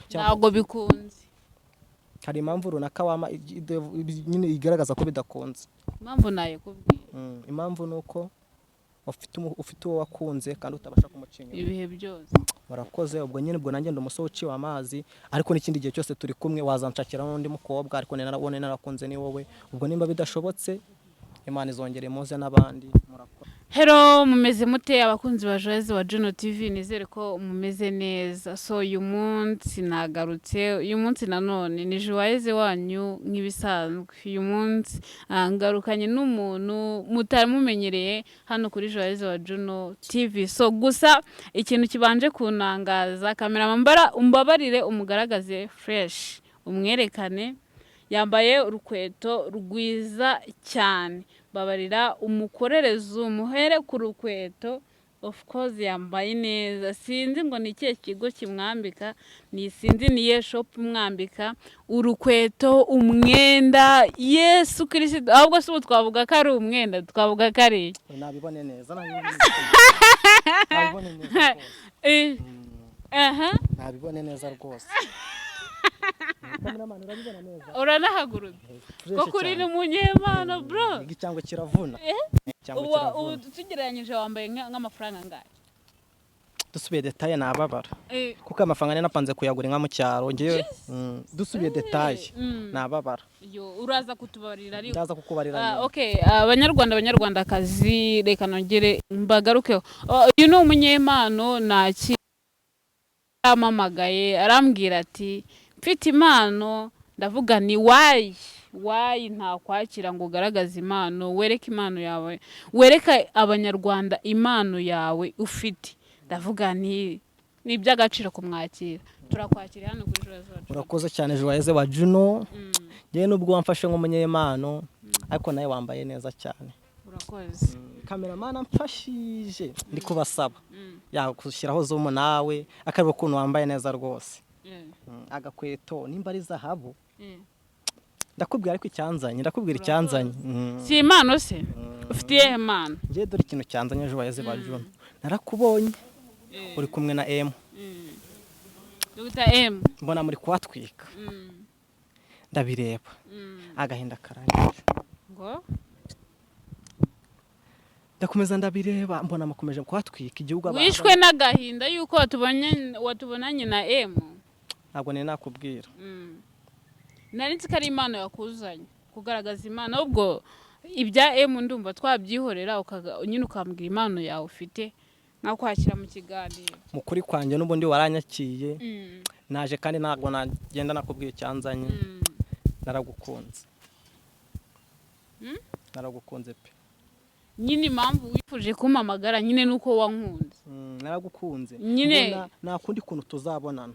ntabwo bikunze. hari impamvu runaka nyine igaragaza ko bidakunze. Impamvu nayo kubwira impamvu nuko ufite uwo wakunze kandi utabasha kumucinya ibihe byose. Murakoze ubwo nyine ubwo nanjye umusore uciwe amazi ariko n'ikindi gihe cyose turi kumwe wazanshakira n'undi mukobwa ariko narabone narakunze ni wowe ubwo nimba bidashobotse Imana izongere muze n'abandi. Murakoze. Hello, mumeze mute abakunzi ba Joyeuse wa Juno TV, nizere ko mumeze neza. So uyu munsi nagarutse, uyu munsi nanone ni Joyeuse wanyu nk'ibisanzwe. Uyu munsi ngarukanye n'umuntu mutari mumenyereye hano kuri Joyeuse wa Juno TV. So gusa ikintu kibanje kunangaza, kamera umbabarire umugaragaze fresh, umwerekane yambaye urukweto rwiza cyane. Babarira umukorereza umuhere ku rukweto, of course yambaye neza. Sinzi ngo ni ikihe kigo kimwambika, ni sinzi niye shop umwambika urukweto, umwenda. Yesu Kristo, ahubwo se twavuga ko ari umwenda, twavuga ko ari nabibone neza nabibone neza rwose. Uranahagurutse ko kuri ni umunyemana bro. Igicyangwe kiravuna. Ubu tugereranyije wambaye nk'amafaranga angahe? Dusubiye detaye nababara kuko amafaranga napanze kuyagura inka mu cyaro ngiye. Dusubiye detaye nababara. Uraza kutubarira ari ndaza kukubarira. Okay, abanyarwandakazi reka nongere mbagarukeho. Uyu ni umunyempano naki amamagaye arambwira ati mfite impano. Ndavuga ni why nta kwakira ngo ugaragaze impano, wereke impano yawe, wereka abanyarwanda impano yawe ufite. Ndavuga ni iby'agaciro kumwakira. Turakwakira hano kuri Joyeuse wa Juno. Urakoze cyane Joyeuse wa Juno. Ngiye nubwo wamfashe nk'umunyempano ariko nawe wambaye neza cyane. Urakoze. Cameraman amfashije ndi kubasaba yakushyiraho zoom nawe akareba ukuntu wambaye neza rwose. Agakweto nimba ari zahabu. Ndakubwira ariko ndakubwira icyanzanye. Si impano se ufitiye impano? Ngiye dore ikintu cyanzanye Joyeuse wa Juno. Narakubonye uri kumwe na M. Dr. M. Mbona muri kwatwika. Ndabireba. Agahinda karanje. Ngo ndakomeza ndabireba mbona makomeje kwatwika igihugu abantu. Wishwe n'agahinda yuko watubonanye na M? Ntabwo ne nakubwira. Nari nzi ko ari impano yakuzanye kugaragaza impano, ubwo ibya M ndumva twabyihorera nyine ukambwira impano yawe ufite nakwakira mu kiganiro. Mukuri kwanje n'ubundi waranyakiye. Naje kandi ntabwo nagenda nakubwira icyanzanye. Naragukunze. Naragukunze pe. Nyine impamvu wifuje kumpamagara nyine nuko wankunze. Naragukunze. Nyine nakundi kuntu tuzabonana.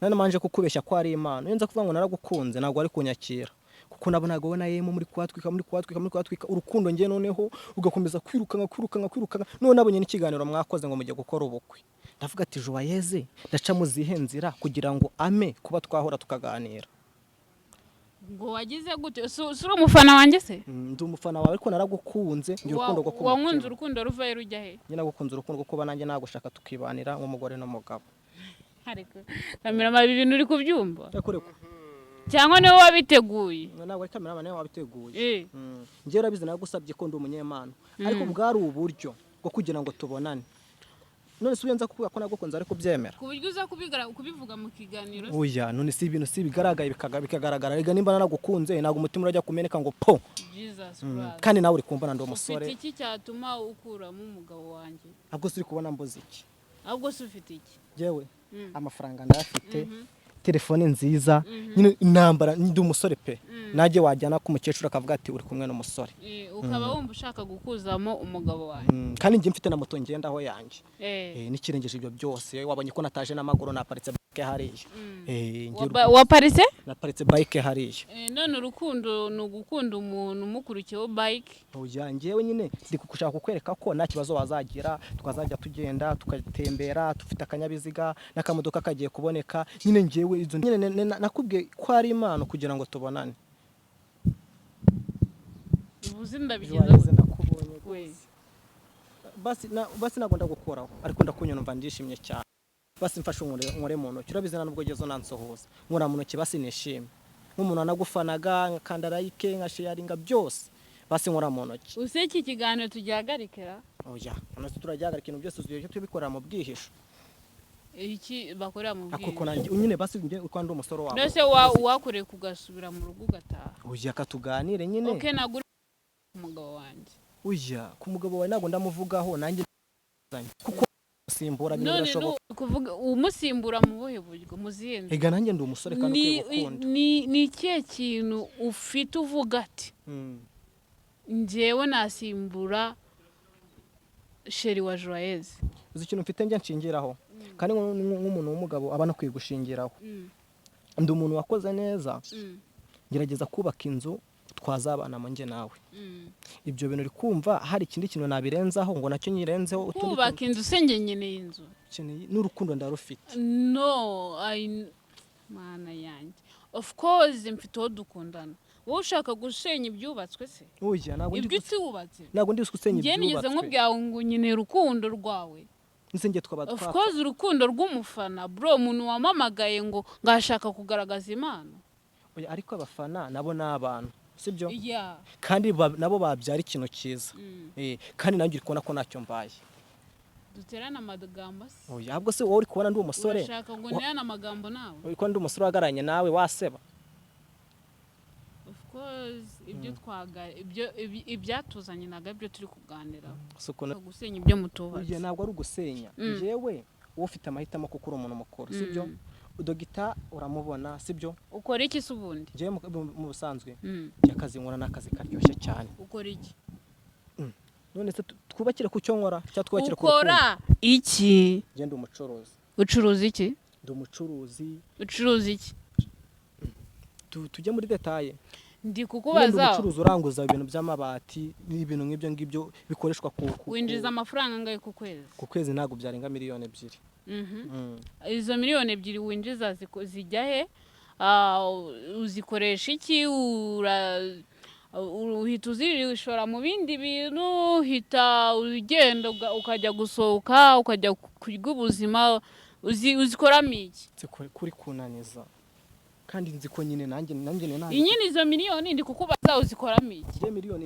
Nane manje kukubeshya ko ari impano. Yenza kuvuga ngo naragukunze ntabwo ari kunyakira. Kuko nabonaga wona yemo muri kwatwika urukundo ngiye noneho ugakomeza kwirukanga none abonye n'ikiganiro mwakoze ngo mujye gukora ubukwe. Ndavuga ati Joyeuse ndaca mu zihe nzira kugira ngo ame kuba twahora tukaganira. Ngo wagize gute? Suri umufana wanjye se? Ndi umufana wawe ariko naragukunze ngira urukundo rwo kuba. Wankunze urukundo ruvaye rujya he? Nyina gukunze urukundo kuko nanjye nagushaka tukibanira nk'umugore n'umugabo. Ariko kamera ibintu uri kubyumva? Cyangwa niwe wabiteguye? Ntabwo ari kamera niwe wabiteguye. Ngiye urabizi nagusabye ko ndi umunyempano ariko bwari uburyo bwo kugira ngo tubonane. None subiyenza kuvuga ko nagukunze ariko byemera. Ku buryo uza kubivuga mu kiganiro. Oya none si ibintu si bigaragaye bikagaragara. Rega nimba naragukunze ntabwo umutima urajya kumeneka ngo po. Jesus Christ. Kandi nawe uri kumva ndi umusore. Ufite iki cyatuma ukuramo umugabo wanjye? Ahubwo suri kubona mbuze iki? Ahubwo se ufite iki? Yewe amafaranga ndafite. Telefone nziza nyine intambara ndi umusore pe. Naje wajyana ku mukecuru akavuga ati uri kumwe n'umusore. Ukaba wumva ushaka gukuzamo umugabo wawe. Kandi ngiye mfite na moto ngenda aho yanjye. Nikirengeje ibyo byose wabonye ko nataje n'amaguru naparitse bike hariya. Waparitse? Naparitse bike hariya. None urukundo ni ugukunda umuntu umukurikiyeho bike. Oya ngewe nyine ndi kugushaka kukwereka ko nta kibazo wazagira twazajya tugenda tukatembera dufite akanyabiziga n'akamodoka kagiye kuboneka. Nyine ngewe izo nyine nakubwiye ko ari impano kugira ngo tubonane. Ubuzi ndabigenza nakubonye basi nagomba gukoraho ariko ndakunyura mva ndishimye cyane. basi mfashe nkore mu ntoki urabizi nubwo gezo nansohoza nkora mu ntoki basi nishime nk'umuntu anagufanaga nkakanda like nkasharinga byose basi nkora mu ntoki useki ikiganiro tugihagarikira oya none turajyaga ikintu byose tugiye tubikorera mu bwihisho iki bakorera mu bwihisho akoko nanjye unyine basi ngiye uko ndi umusoro wawe nese wakoreye kugasubira mu rugo ugataha oya katuganire nyine okay naguri umugabo wanjye oya ku mugabo wawe nago ndamuvugaho nanjye kuko musimbura bintu birashoboka kuvuga umusimbura mu buhe buryo muziyenze ega nanjye ndi umusore kandi ukunda ni ikihe kintu ufite uvuga ati njyewe nasimbura sheri wa Joyeuse uzi ikintu mfite njye nshingiraho kandi nk'umuntu w'umugabo aba no kwigushingiraho ndi umuntu wakoze neza ngerageza kubaka inzu twazabana mu nge nawe ibyo bintu uri kumva hari ikindi kintu nabirenzaho ngo nacyo nyirenzeho kubaka inzu senge nyene inzu n'urukundo ndarufite no mana yanjye of course mfite ho dukundana wowe ushaka gusenya ibyubatswe se oya ntabwo ndi gusenya ibyubatswe ngeze nk'ubyawe ngo nyine rukundo rwawe nsenge twaba of course urukundo rw'umufana bro umuntu wamamagaye ngo ngashaka kugaragaza impano oya ariko abafana nabo n'abantu sibyo yeah. kandi nabo babyara ikintu cyiza kandi nanjye uri kubona ko ntacyo mbaye duterana amagambo se oya ahubwo se wowe uri kubona ndi umusore urashaka ngo nterane amagambo nawe uri kubona ndi umusore wagaranye nawe waseba of course ibyatuzanye naga byo turi kuganiraho gusenya ibyo mutubatse oya ntabwo ari ugusenya njyewe wowe ufite amahitamo kuko uri umuntu mukuru sibyo Dogita uramubona sibyo ukora iki se ubundi je mu busanzwe cyakazi nkora nakazi karyoshye cyane ukora iki none se twubakire ku cyo nkora cya twubakire ku ukora iki je ndi umucuruzi ucuruza iki ndi umucuruzi ucuruza iki tujye muri detaye ndi kukubaza umucuruzi uranguza ibintu by'amabati n'ibintu nk'ibyo ngibyo bikoreshwa winjiza amafaranga angahe ku kwezi ntago byarenga miliyoni 2 izo miliyoni 2 winjiza zijya he uzikoresha iki uhita uzishora mu bindi bintu uhita ugenda ukajya gusohoka ukajya kurya ubuzima uzikoramo iki kuri kunaniza kandi nzi ko nyine nanjye inyine izo miliyoni ndi kukubaza uzikoramo iki je miliyoni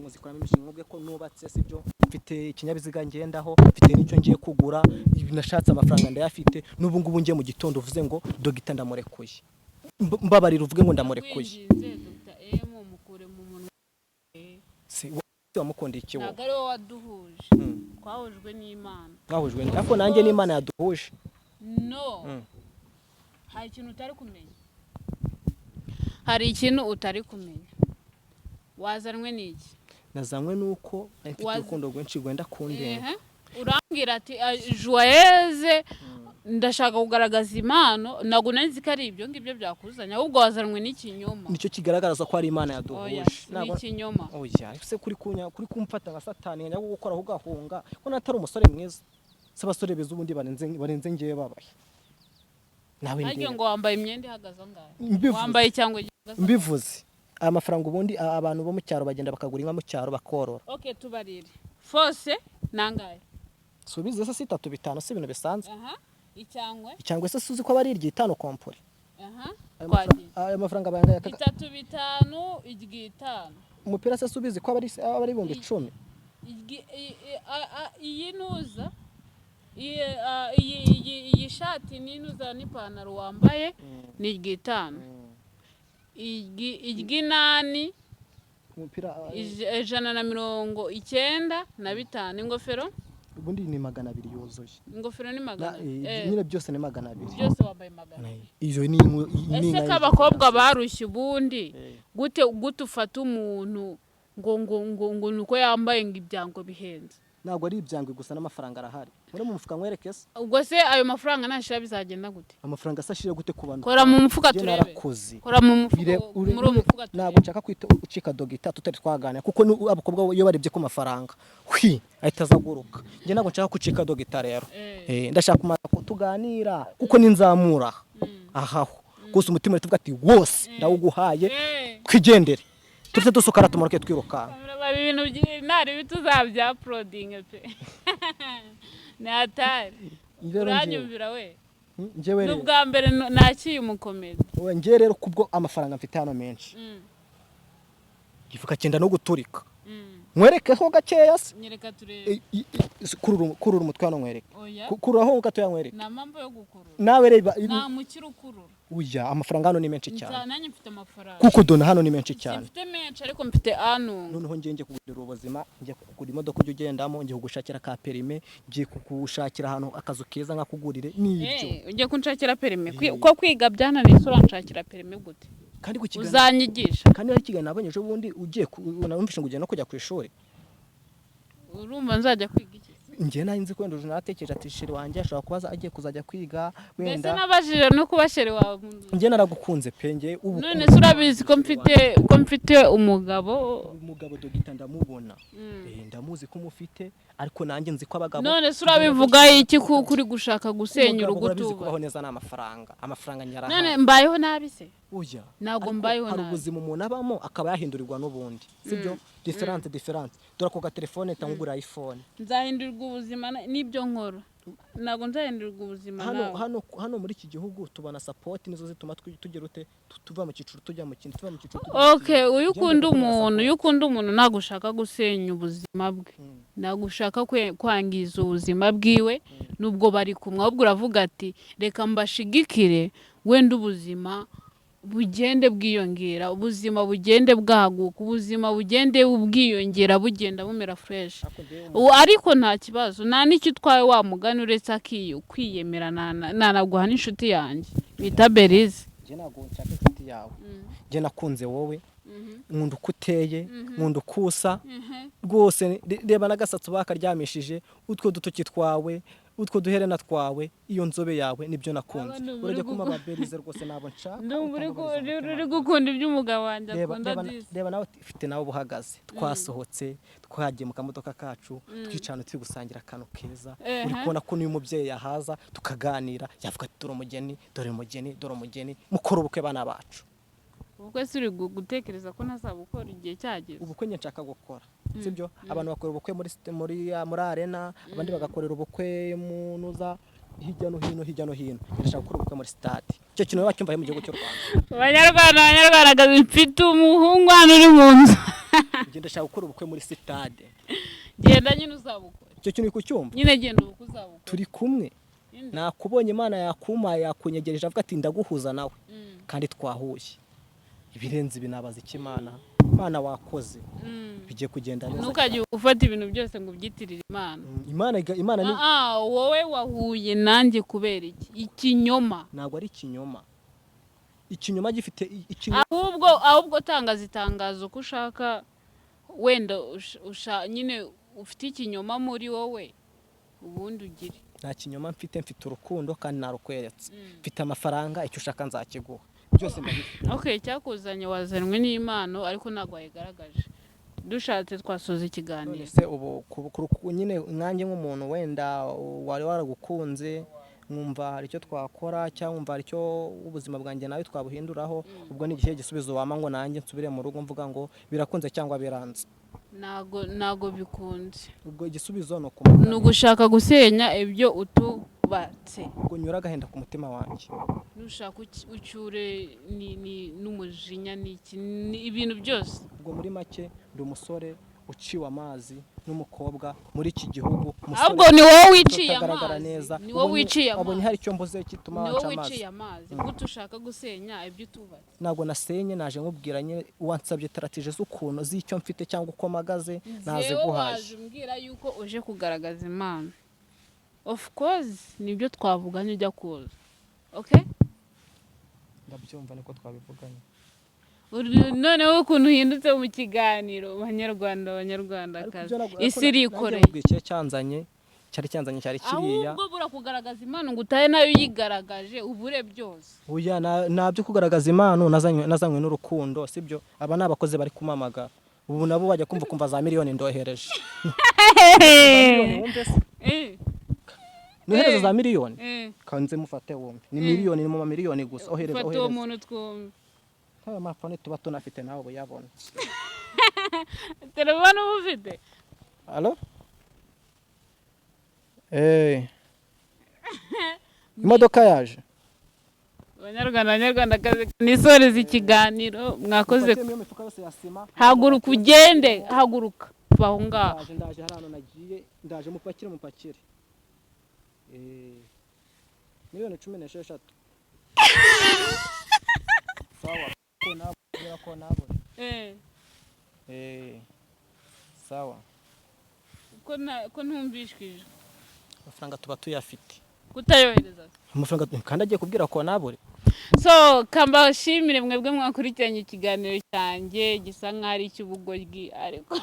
nzikoramo imishinga ko nubatse sibyo mfite ikinyabiziga ngendaho mfite n'icyo ngiye kugura nashatse amafaranga ndayafite n'ubu ngubu ngiye mu gitondo uvuze ngo Dogita ndamurekuye mbabarira uvuge ngo ndamurekuye si wamukondiye iki wowe nagare waduhuje twahujwe n'Imana twahujwe ariko nanjye n'Imana yaduhuje no hari ikintu utari kumenya hari ikintu utari kumenya wazanwe n'iki nazanwe nuko mfite urukundo rwinshi gwenda kundenga urambwira ati Joyeuse ndashaka kugaragaza impano nago nzi ko ari ibyo ngibyo byakuzanya ahubwo wazanwe n'ikinyoma nicyo kigaragaza ko ari Imana yaduhuje nago n'ikinyoma oya se kuri kumfata nka satani njya gukora ahugahunga ko natari umusore mwiza se abasore beza ubundi barenze ngiye babaye nawe ndege ngo wambaye imyenda ihagaze ngahe wambaye cyangwa mbivuze amafaranga ubundi abantu bo mu cyaro bagenda bakagura inka mu cyaro bakorora okay tubarire fose nangaye subize se 3 5 se ibintu bisanzwe icyangwe se suzi ko bari iryo 5 kompore ayo mafaranga bayangaya 3 5 iryo 5 umupira se subize ko bari 10 iyi nuza iyi shati ninuza n'ipantaro wambaye ni iryo 5 iryo 8 umupira 195 ingofero ubundi ni 200 yuzuye ingofero ni 200 nyine byose ni 200 byose wambaye 200 izo ni ese kabakobwa barushye ubundi gute ufata umuntu ngo nuko yambaye ngo ibyango bihenze ntabwo ari ibyangwe gusa n'amafaranga arahari muri mu mufuka nkwereke se ubwo se ayo mafaranga nashira bizagenda gute amafaranga asashire gute ku bantu kora mu mufuka turebe kora mu mufuka ntabwo nshaka ucika Dogita tutari twagana kuko abakobwa iyo barebye ku mafaranga ahita azaguruka nge ntabwo nshaka kucika Dogita rero ndashaka tuganira kuko ninzamura ahaho gusa umutima uri tuvuga ati wose ndawuguhaye kwigendere tufite dusukara tumuruke twiruka ibintu nari bituzabya uploading pe natari uranyumvira we njyewe rero n'ubwa mbere nakiye umukomedi njyewe rero kubwo amafaranga mfite hano menshi gifuka cyenda no guturika nkwerekeho gakeya se nyereka turebe kurura umutwe hano nkwereke oya kururaho gato yankwereke nta mpamvu yo gukurura nawe reba nta mukiri ukurura uya amafaranga hano ni menshi cyane nanjye mfite amafaranga kuko dona hano ni menshi cyane mfite menshi ariko mfite anu noneho ngiye kugurira ubuzima ngiye kugura imodoka ujye ugendamo ngiye kugushakira ka perime ngiye kugushakira ahantu akazu keza nkakugurire n'ibyo ujye kunshakira perime ko kwiga byananiye sura nshakira perime gute kandi kukigana uzanyigisha kandi hari kigana nabonye ejo bundi ugiye unamfisha ngo ujye no kujya ku ishuri urumva nzajya kwiga iki njye nari nzi kwenda natekereje ati sheri wanjye ashobora kubaza agiye kuzajya kwiga wenda mbese nabajije no kuba sheri wawe njye naragukunze penge ubu none se urabizi ko mfite umugabo dogita ndamubona ndamuzi ko mufite ariko nanjye nzi ko abagabo none se urabivuga iki kuri gushaka gusenya urugutuba kubaho neza amafaranga nyaraha none mbayeho nabi se uya ntabwo mbayeho nabi hari ubuzima umuntu abamo akaba yahindurirwa n'ubundi sibyo different dore ko gatelefone tangura iPhone nzahindurirwa ubuzima n'ibyo nkora ntabwo nzahindurirwa ubuzima hano muri iki gihugu tubona support nizo zituma tugira ute tuva mu ciciro tujya mu kindi tuva mu ciciro okay uyu ukunda umuntu ntabwo ushaka gusenya ubuzima bwe ntabwo ushaka kwangiza ubuzima bwiwe nubwo bari kumwe ahubwo uravuga ati reka mbashigikire wenda ubuzima bugende bwiyongera ubuzima bugende bwaguka ubuzima bugende bwiyongera bugenda bumera fresh ariko nta kibazo nta n'icyo utwaye wa mugani uretse kwiyemera nanaguha n'inshuti yanjye bita Berize njye ntabwo nshaka inshuti yawe njye nakunze wowe nkunda uko uteye nkunda uko usa rwose reba n'agasatsi bakaryamishije utwo dutoki twawe utwo duherena twawe iyo nzobe yawe nibyo nakunze urajya kuma Berize rwose nabo nshaka uri gukunda iby'umugabo wanjye akunda reba nawe ufite nawe buhagaze twasohotse twagiye mu kamodoka kacu twicana turi gusangira akantu keza uri kubona ko n'uyu mubyeyi yahaza tukaganira yavuga ati dore umugeni mukora ubukwe bana bacu ubukwe si uri gutekereza ko ntazabukora igihe cyageze ubukwe nye nshaka gukora sibyo abantu bakora ubukwe muri arena abandi bagakorera ubukwe mu nuza hirya no hino ndashaka gukora ubukwe muri stade icyo kintu bacyumva mu gihugu cy'u Rwanda abanyarwanda mfite umuhungu hano uri mu nzu njye ndashaka gukora ubukwe muri stade genda nyine uzabukora icyo kintu kucyumva nyine genda ubukwe uzabukora turi kumwe nakubonye Imana yakumaye yakunyegereje avuga ati ndaguhuza nawe kandi twahuye ibirenze binabaza ikimana Imana wakoze bigiye kugenda neza ntukajye ufata ibintu byose ngo ubyitirire Imana ni wowe wahuye nanjye kubera iki ikinyoma ntabwo ari ikinyoma gifite ahubwo tangaza itangazo ko ushaka wenda nyine ufite ikinyoma muri wowe ubundi ugire nta kinyoma mfite urukundo kandi narukweretse mfite amafaranga icyo ushaka nzakiguha byose ndabifite okay cyakuzanye wazanwe n'Imana ariko ntabwo wayigaragaje dushatse twasoza ikiganiro ese ubu nyine nkanjye nk'umuntu wenda wari waragukunze mwumva hari icyo twakora cyangwa mwumva hari icyo ubuzima bwanjye nawe twabuhinduraho ubwo ni igihe gisubizo wama ngo nanjye nsubire mu rugo mvuga ngo birakunze cyangwa biranze ntago bikunze ubwo igisubizo ni ugushaka gusenya ibyo utubatse ubwo nyura agahenda ku mutima wanjye nushaka ucyure n'umujinya ni ibintu byose ubwo muri make ndi umusore uciwe amazi n'umukobwa muri iki gihugu ahubwo ni wowe wiciye amazi ni wowe wiciye amazi abonye hari icyo mbuze kituma waca amazi ni wowe wiciye amazi kuko ushaka gusenya ibyo utubatse ntabwo nasenye naje nkubwira nye wansabye taratije z'ukuntu z'icyo mfite cyangwa uko mpagaze naze guhaye waje umbwira yuko uje kugaragaza Imana of course nibyo twavuganye ujya kuza okay ndabyumva niko twabivuganye noneho ukuntu uhindutse mu kiganiro abanyarwandakazi isi irikoreye cyari kiriya ahubwo bura kugaragaza impano ngo utahe nayo yigaragaje ubure byose oya nabyo kugaragaza impano nazanywe n'urukundo sibyo aba ni abakozi bari kumamaga ubu nabo bajya kumva za miliyoni ndohereje nohereza za miliyoni kanze mufate wumve ni miliyoni ni mu miliyoni gusa ohereza fata uwo muntu twumve aya mafone tuba tunafite nawe ubuyabona telefone uba ufite alo imodoka yaje abanyarwandakazi nisoreza ikiganiro mwakoze Upakiyemo iyo mifuka yose ya sima haguruka ugende haguruka baho ngaho ndaje hari hano nagiye ndaje mupakire miliyoni 16 sawa ko nabona sawa ko ntumvishwije amafaranga tuba tuyafite kutayohereza amafaranga kandi agiye kubwira ko nabure so kambashimire mwebwe mwakurikiranye ikiganiro cyanjye gisa nk'aho ari icy'ubugoryi ariko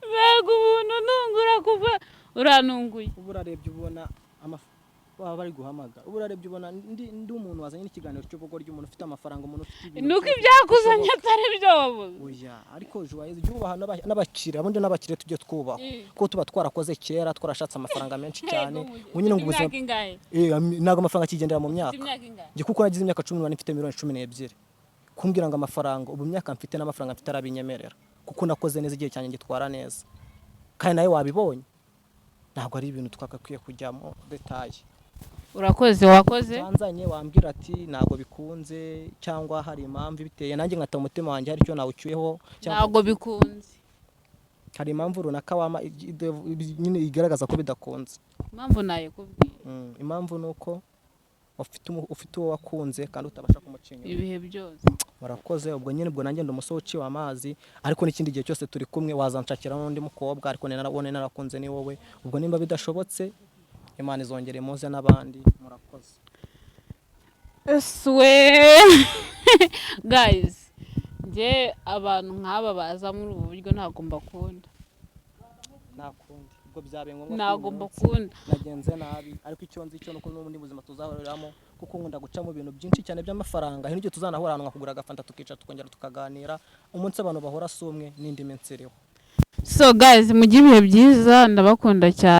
mbega ubuntu ntungura kuva uranunguye ubu urarebye ubona baba bari guhamaga ubu urarebye ubona ndi umuntu wazanye n'ikiganiro cy'ubugoryi umuntu ufite amafaranga umuntu ufite ibintu nuko ibyakuzanye atari byo wabuze oya ariko Joyeuse ibyubaha n'abakire abundi n'abakire tujye twubaha kuko tuba twarakoze kera twarashatse amafaranga menshi cyane unyine ngo ubuzima ntago amafaranga akigendera mu myaka nge kuko nagize imyaka 18 mfite miliyoni 12 kumbwira ngo amafaranga ubu myaka mfite n'amafaranga mfite arabinyemerera kuko nakoze neza igihe cyane ngitwara neza kandi nawe wabibonye ntabwo ari ibintu twakakwiye kujyamo detaye urakoze wakoze Tanzanye wambwira ati ntago bikunze cyangwa hari impamvu biteye nanjye nkata umutima wanjye hari cyo nawucyuyeho ntago bikunze hari impamvu runaka wama nyine igaragaza ko bidakunze impamvu nayo kubwira impamvu nuko ufite uwo wakunze kandi utabasha kumucinya ibihe byose warakoze ubwo nyine ubwo nanjye ndumusoho uciwe amazi ariko n'ikindi gihe cyose turi kumwe wazanshakira n'undi mukobwa ariko narabone narakunze ni wowe ubwo nimba bidashobotse Imana izongere muze n'abandi murakoze guys nje abantu nk'aba baza muri ubu buryo ntagomba kunda nakundi ubwo byabe ngombwa nagomba kunda nagenze nabi ariko icyo nzi cyo nuko n'ubundi buzima tuzahoreramo kuko nkunda guca mu bintu byinshi cyane by'amafaranga hiryo tuzanahora ahantu nkakugura agafanta tukica tukongera tukaganira umunsi abantu bahora sumwe n'indi minsi iriho so guys mugire ibihe byiza ndabakunda cyane